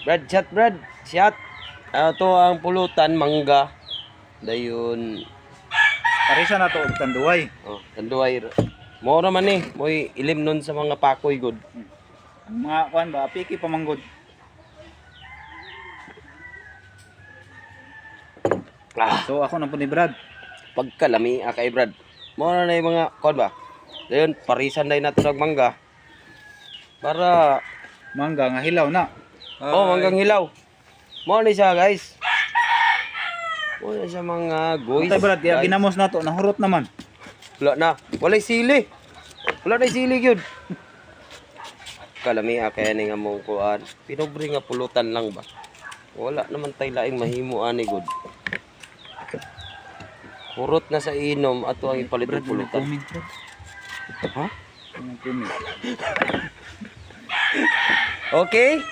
Brad, shot Brad. Shot. Ito ang pulutan, mangga. Dayon. Parisa na to og tanduay. Oh, tanduay. Mora man eh. Moy ilim nun sa mga pakoy good. Ang mga kuan ba, piki pamanggod. So ako na po ni Brad. Pagkalami kay Brad. Mora na yung mga kon ba. Dayon parisan day nato og mangga. Para Mangga nga hilaw na. manggang hilaw. Mo ni siya guys. Mo na siya mga guys. Tay Brad, kaya guys. ginamos na to, nahurot naman. Wala na. Walay sili. Wala na sili gyud. Kalami kaya ni nga mong kuan. Pinobre nga pulutan lang ba. Wala naman tay laing mahimo ani good. Kurot na sa inom ato ang ipalit og pulutan. Ha? Comment. Okay?